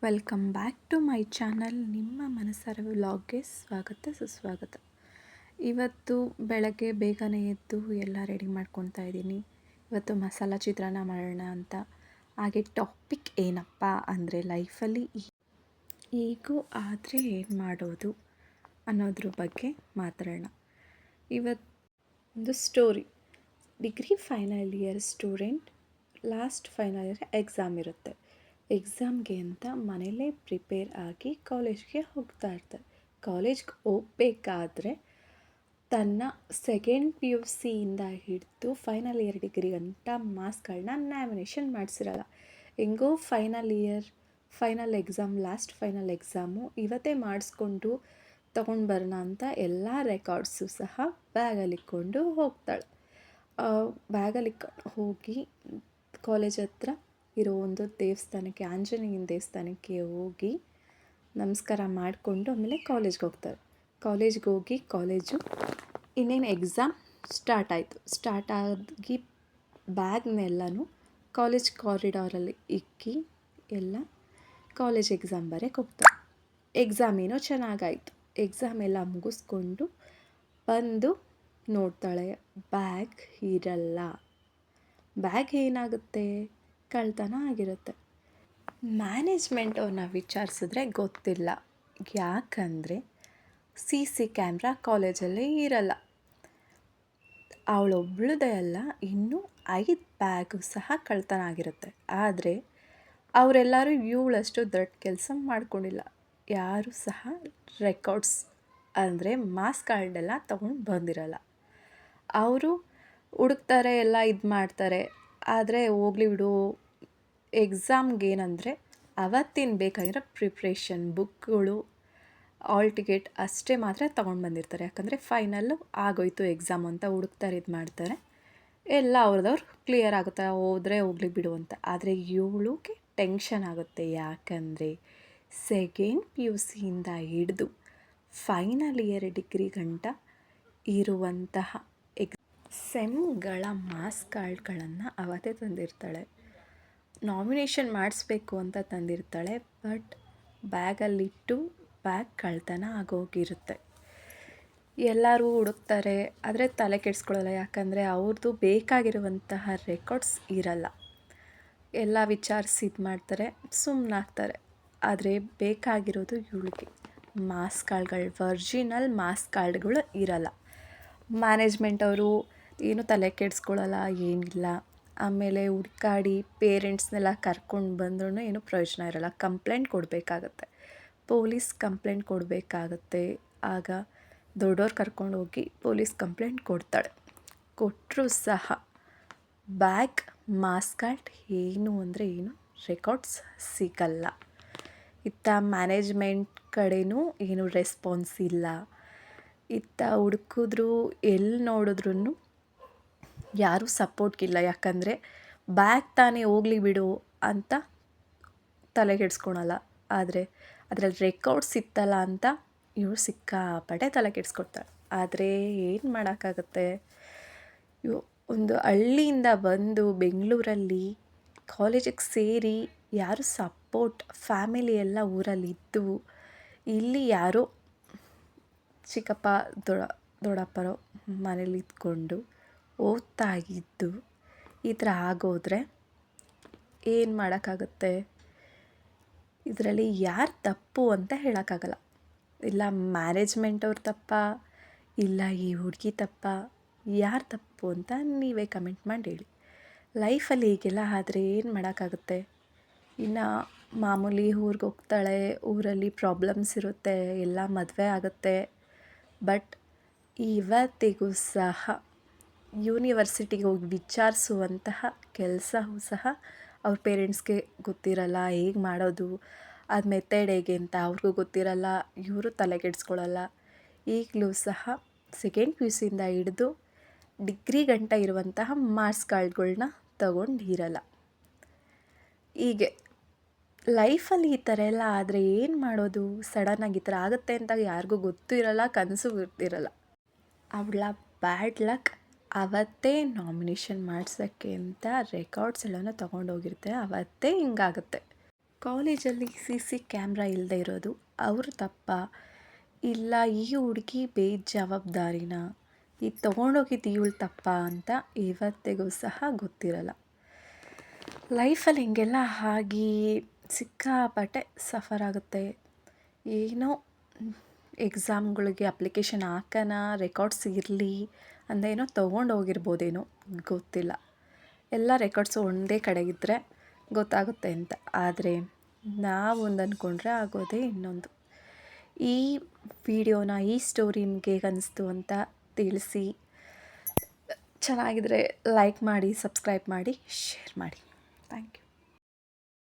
Welcome back to my channel. ನಿಮ್ಮ ಮನಸಾರ ವ್ಲಾಗ್ಗೆ ಸ್ವಾಗತ ಸುಸ್ವಾಗತ. ಇವತ್ತು ಬೆಳಗ್ಗೆ ಬೇಗನೆ ಎದ್ದು ಎಲ್ಲ ರೆಡಿ ಮಾಡ್ಕೊತಾ ಇದ್ದೀನಿ. ಇವತ್ತು ಮಸಾಲ ಚಿತ್ರಾನ್ನ ಮಾಡೋಣ ಅಂತ. ಹಾಗೆ ಟಾಪಿಕ್ ಏನಪ್ಪ ಅಂದರೆ ಲೈಫಲ್ಲಿ ಈಗೂ ಆದರೆ ಏನು ಮಾಡೋದು ಅನ್ನೋದ್ರ ಬಗ್ಗೆ ಮಾತಾಡೋಣ. ಇವತ್ತೊಂದು story. Degree final year student, last final year exam ಇರುತ್ತೆ. ಎಕ್ಸಾಮ್ಗೆ ಅಂತ ಮನೇಲೇ ಪ್ರಿಪೇರ್ ಆಗಿ ಕಾಲೇಜ್ಗೆ ಹೋಗ್ತಾ ಇರ್ತಾರೆ. ಕಾಲೇಜ್ಗೆ ಹೋಗಬೇಕಾದ್ರೆ ತನ್ನ ಸೆಕೆಂಡ್ PUCಯಿಂದ ಹಿಡಿದು ಫೈನಲ್ ಇಯರ್ ಡಿಗ್ರಿ ಅಂತ ಮಾರ್ಕ್ಸ್ಗಳನ್ನ ನ್ಯಾಮಿನೇಷನ್ ಮಾಡಿಸಿರಲ್ಲ. ಹೆಂಗೋ final exam, last final exam ಇವತ್ತೇ ಮಾಡಿಸ್ಕೊಂಡು ತೊಗೊಂಡು ಬರೋಣ ಅಂತ ಎಲ್ಲ ರೆಕಾರ್ಡ್ಸು ಸಹ ಬ್ಯಾಗಲ್ಲಿ ಇಟ್ಕೊಂಡು ಹೋಗ್ತಾಳೆ. ಬ್ಯಾಗಲ್ಲಿ ಹೋಗಿ ಕಾಲೇಜ್ ಹತ್ರ ಇರೋ ಒಂದು ದೇವಸ್ಥಾನಕ್ಕೆ, ಆಂಜನೇಯನ ದೇವಸ್ಥಾನಕ್ಕೆ ಹೋಗಿ ನಮಸ್ಕಾರ ಮಾಡಿಕೊಂಡು ಆಮೇಲೆ ಕಾಲೇಜ್ಗೆ ಹೋಗ್ತಾರೆ. ಕಾಲೇಜ್ಗೆ ಹೋಗಿ ಇನ್ನೇನು ಎಕ್ಸಾಮ್ ಸ್ಟಾರ್ಟ್ ಆಗಿ ಬ್ಯಾಗ್ನೆಲ್ಲನೂ ಕಾಲೇಜ್ ಕಾರಿಡಾರಲ್ಲಿ ಇಕ್ಕಿ ಎಲ್ಲ ಕಾಲೇಜ್ ಎಕ್ಸಾಮ್ ಬರೋಕ್ಕೆ ಹೋಗ್ತಾರೆ. ಎಕ್ಸಾಮ್ ಏನೋ ಚೆನ್ನಾಗಾಯಿತು. ಎಕ್ಸಾಮ್ ಎಲ್ಲ ಮುಗಿಸ್ಕೊಂಡು ಬಂದು ನೋಡ್ತಾಳೆ, ಬ್ಯಾಗ್ ಇರಲ್ಲ. ಬ್ಯಾಗ್ ಏನಾಗುತ್ತೆ, ಕಳ್ತನ ಆಗಿರುತ್ತೆ. ಮ್ಯಾನೇಜ್ಮೆಂಟ್ ಅವ್ರನ್ನ ವಿಚಾರಿಸಿದ್ರೆ ಗೊತ್ತಿಲ್ಲ. ಯಾಕಂದರೆ CC ಕ್ಯಾಮ್ರಾ ಕಾಲೇಜಲ್ಲಿ ಇರಲ್ಲ. ಅವಳೊಬ್ಳದೇ ಅಲ್ಲ, ಇನ್ನೂ 5 ಬ್ಯಾಗು ಸಹ ಕಳ್ತನ ಆಗಿರುತ್ತೆ. ಆದರೆ ಅವರೆಲ್ಲರೂ ಇವಳಷ್ಟು ದೊಡ್ಡ ಕೆಲಸ ಮಾಡ್ಕೊಂಡಿಲ್ಲ. ಯಾರೂ ಸಹ ರೆಕಾರ್ಡ್ಸ್ ಅಂದರೆ ಮಾರ್ಕ್ಸ್ ಕಾರ್ಡೆಲ್ಲ ತೊಗೊಂಡು ಬಂದಿರಲ್ಲ. ಅವರು ಹುಡುಕ್ತಾರೆ, ಎಲ್ಲ ಇದು ಮಾಡ್ತಾರೆ. ಆದರೆ ಹೋಗ್ಲಿ ಬಿಡು, ಎಕ್ಸಾಮ್ಗೆ ಏನಂದರೆ ಅವತ್ತಿನ ಬೇಕಾಗಿರೋ ಪ್ರಿಪ್ರೇಷನ್ ಬುಕ್ಗಳು, ಆಲ್ ಟಿಕೆಟ್ ಅಷ್ಟೇ ಮಾತ್ರ ತೊಗೊಂಡು ಬಂದಿರ್ತಾರೆ. ಯಾಕಂದರೆ ಫೈನಲ್ಲು ಆಗೋಯ್ತು ಎಕ್ಸಾಮ್ ಅಂತ ಹುಡುಕ್ತಾರೆ, ಇದು ಮಾಡ್ತಾರೆ. ಎಲ್ಲ ಅವ್ರದವ್ರು ಕ್ಲಿಯರ್ ಆಗುತ್ತೆ, ಹೋದರೆ ಹೋಗ್ಲಿ ಬಿಡು ಅಂತ. ಆದರೆ ಇವಳಿಗೆ ಟೆನ್ಷನ್ ಆಗುತ್ತೆ. ಯಾಕಂದರೆ ಸೆಕೆಂಡ್ PUCಯಿಂದ ಹಿಡಿದು ಫೈನಲ್ ಇಯರ್ ಡಿಗ್ರಿ ಗಂಟ ಇರುವಂತಹ ಸೆಮ್ಗಳ ಮಾರ್ಕ್ಸ್ ಕಾರ್ಡ್ಗಳನ್ನು ಅವತ್ತೇ ತಂದಿರ್ತಾಳೆ. ನಾಮಿನೇಷನ್ ಮಾಡಿಸ್ಬೇಕು ಅಂತ ತಂದಿರ್ತಾಳೆ. ಬಟ್ ಬ್ಯಾಗಲ್ಲಿಟ್ಟು ಬ್ಯಾಗ್ ಕಳ್ತನ ಆಗೋಗಿರುತ್ತೆ. ಎಲ್ಲರೂ ಹುಡುಕ್ತಾರೆ, ಆದರೆ ತಲೆ ಕೆಡಿಸ್ಕೊಳ್ಳಲ್ಲ. ಯಾಕಂದರೆ ಅವ್ರದ್ದು ಬೇಕಾಗಿರುವಂತಹ ರೆಕಾರ್ಡ್ಸ್ ಇರಲ್ಲ. ಎಲ್ಲ ವಿಚಾರಿಸಿ ಇದು ಮಾಡ್ತಾರೆ, ಸುಮ್ಮನಾಗ್ತಾರೆ. ಆದರೆ ಬೇಕಾಗಿರೋದು ಇವಳಿಗೆ ಮಾರ್ಕ್ಸ್ ಕಾರ್ಡ್ಗಳು, ಒರಿಜಿನಲ್ ಮಾರ್ಕ್ಸ್ ಕಾರ್ಡ್ಗಳು ಇರಲ್ಲ. ಮ್ಯಾನೇಜ್ಮೆಂಟ್ ಅವರು ಏನು ತಲೆ ಕೆಡಿಸ್ಕೊಳ್ಳಲ್ಲ, ಏನಿಲ್ಲ. ಆಮೇಲೆ ಹುಡುಕಾಡಿ ಪೇರೆಂಟ್ಸ್ನೆಲ್ಲ ಕರ್ಕೊಂಡು ಬಂದ್ರೂ ಏನೂ ಪ್ರಯೋಜನ ಇರಲ್ಲ. ಕಂಪ್ಲೇಂಟ್ ಕೊಡಬೇಕಾಗತ್ತೆ, ಪೊಲೀಸ್ ಕಂಪ್ಲೇಂಟ್ ಕೊಡಬೇಕಾಗತ್ತೆ. ಆಗ ದೊಡ್ಡವ್ರು ಕರ್ಕೊಂಡು ಹೋಗಿ ಪೊಲೀಸ್ ಕಂಪ್ಲೇಂಟ್ ಕೊಡ್ತಾಳೆ. ಕೊಟ್ಟರೂ ಸಹ ಬ್ಯಾಗ್, ಮಾರ್ಕ್ಸ್ ಕಾರ್ಡ್ ಏನು ರೆಕಾರ್ಡ್ಸ್ ಸಿಗಲ್ಲ. ಇತ್ತ ಮ್ಯಾನೇಜ್ಮೆಂಟ್ ಕಡೆನೂ ಏನು ರೆಸ್ಪಾನ್ಸ್ ಇಲ್ಲ. ಇತ್ತ ಹುಡುಕಿದ್ರು, ಎಲ್ಲಿ ನೋಡಿದ್ರೂ ಯಾರೂ ಸಪೋರ್ಟ್ಗಿಲ್ಲ. ಯಾಕಂದರೆ ಬ್ಯಾಗ್ ತಾನೇ ಹೋಗಲಿ ಬಿಡು ಅಂತ ತಲೆ ಕೆಡಿಸ್ಕೊಳಲ್ಲ. ಆದರೆ ಅದರಲ್ಲಿ ರೆಕಾರ್ಡ್ಸ್ ಇತ್ತಲ್ಲ ಅಂತ ಇವಳು ಸಿಕ್ಕಾಪಟ್ಟೆ ತಲೆ ಕೆಡಿಸ್ಕೊಡ್ತಾಳೆ. ಆದರೆ ಏನು ಮಾಡೋಕ್ಕಾಗುತ್ತೆ, ಒಂದು ಹಳ್ಳಿಯಿಂದ ಬಂದು ಬೆಂಗಳೂರಲ್ಲಿ ಕಾಲೇಜಿಗೆ ಸೇರಿ ಯಾರು ಸಪೋರ್ಟ್, ಫ್ಯಾಮಿಲಿ ಎಲ್ಲ ಊರಲ್ಲಿದ್ದು, ಇಲ್ಲಿ ಯಾರೋ ಚಿಕ್ಕಪ್ಪ ದೊಡ್ಡಪ್ಪರೋ ಮನೇಲಿ ಇದ್ಕೊಂಡು ಓದ್ತಾ ಇದ್ದು ಈ ಥರ ಆಗೋದ್ರೆ ಏನು ಮಾಡೋಕ್ಕಾಗುತ್ತೆ. ಇದರಲ್ಲಿ ಯಾರು ತಪ್ಪು ಅಂತ ಹೇಳೋಕ್ಕಾಗಲ್ಲ. ಇಲ್ಲ ಮ್ಯಾನೇಜ್ಮೆಂಟ್ ಅವ್ರ ತಪ್ಪ, ಇಲ್ಲ ಈ ಹುಡುಗಿ ತಪ್ಪ, ಯಾರು ತಪ್ಪು ಅಂತ ನೀವೇ ಕಮೆಂಟ್ ಮಾಡಿ ಹೇಳಿ. ಲೈಫಲ್ಲಿ ಹೀಗೆಲ್ಲ ಆದರೆ ಏನು ಮಾಡೋಕ್ಕಾಗುತ್ತೆ. ಇನ್ನು ಮಾಮೂಲಿ ಊರಿಗೆ ಹೋಗ್ತಾಳೆ, ಊರಲ್ಲಿ ಪ್ರಾಬ್ಲಮ್ಸ್ ಇರುತ್ತೆ, ಎಲ್ಲ ಮದುವೆ ಆಗುತ್ತೆ. ಬಟ್ ಇವತ್ತಿಗೂ ಸಹ ಯೂನಿವರ್ಸಿಟಿಗೆ ಹೋಗಿ ವಿಚಾರಿಸುವಂತಹ ಕೆಲಸವೂ ಸಹ ಅವ್ರ ಪೇರೆಂಟ್ಸ್ಗೆ ಗೊತ್ತಿರಲ್ಲ. ಹೇಗೆ ಮಾಡೋದು, ಅದು ಮೆಥಡ್ ಹೇಗೆ ಅಂತ ಅವ್ರಿಗೂ ಗೊತ್ತಿರಲ್ಲ. ಇವರು ತಲೆ ಕೆಡಿಸ್ಕೊಳ್ಳಲ್ಲ. ಈಗಲೂ ಸಹ ಸೆಕೆಂಡ್ PUCಯಿಂದ ಹಿಡಿದು ಡಿಗ್ರಿ ಗಂಟ ಇರುವಂತಹ ಮಾರ್ಕ್ಸ್ ಕಾರ್ಡ್ಗಳ್ನ ತಗೊಂಡಿರಲ್ಲ. ಹೀಗೆ ಲೈಫಲ್ಲಿ ಈ ಥರ ಎಲ್ಲ ಆದರೆ ಏನು ಮಾಡೋದು. ಸಡನ್ನಾಗಿ ಈ ಥರ ಆಗುತ್ತೆ ಅಂತ ಯಾರಿಗೂ ಗೊತ್ತೂ ಇರಲ್ಲ, ಕನಸು ಗೊತ್ತಿರಲ್ಲ. ಅವಳ ಬ್ಯಾಡ್ ಲಕ್, ಅವತ್ತೇ ನಾಮಿನೇಷನ್ ಮಾಡ್ಸೋಕ್ಕೆ ಅಂತ ರೆಕಾರ್ಡ್ಸ್ ಎಲ್ಲನೂ ತೊಗೊಂಡೋಗಿರ್ತಾರೆ. ಅವತ್ತೇ ಹಿಂಗಾಗುತ್ತೆ. ಕಾಲೇಜಲ್ಲಿ ಸಿ ಕ್ಯಾಮ್ರಾ ಇಲ್ಲದೆ ಇರೋದು ಅವ್ರ ತಪ್ಪ, ಇಲ್ಲ ಈ ಹುಡುಗಿ ಬೇಜವಾಬ್ದಾರಿನ, ಈ ತೊಗೊಂಡೋಗಿದ್ದು ಇವಳು ತಪ್ಪ ಅಂತ ಇವತ್ತಿಗೂ ಸಹ ಗೊತ್ತಿರಲ್ಲ. ಲೈಫಲ್ಲಿ ಹಿಂಗೆಲ್ಲ ಆಗಿ ಸಿಕ್ಕಾಪಟ್ಟೆ ಸಫರ್ ಆಗುತ್ತೆ. ಏನೋ ಎಕ್ಸಾಮ್ಗಳಿಗೆ ಅಪ್ಲಿಕೇಶನ್ ಹಾಕೋಣ, ರೆಕಾರ್ಡ್ಸ್ ಇರಲಿ ಅಂದೇನೋ ತೊಗೊಂಡೋಗಿರ್ಬೋದೇನೋ ಗೊತ್ತಿಲ್ಲ. ಎಲ್ಲ ರೆಕಾರ್ಡ್ಸು ಒಂದೇ ಕಡೆಗಿದ್ದರೆ ಗೊತ್ತಾಗುತ್ತೆ ಅಂತ. ಆದರೆ ನಾವೊಂದು ಅಂದ್ಕೊಂಡ್ರೆ ಆಗೋದೇ ಇನ್ನೊಂದು. ಈ ವಿಡಿಯೋನ, ಈ ಸ್ಟೋರಿ ನಿಮ್ಗೆ ಹೇಗೆ ಅನ್ನಿಸ್ತು ಅಂತ ತಿಳಿಸಿ. ಚೆನ್ನಾಗಿದ್ರೆ ಲೈಕ್ ಮಾಡಿ, ಸಬ್ಸ್ಕ್ರೈಬ್ ಮಾಡಿ, ಶೇರ್ ಮಾಡಿ. Thank you.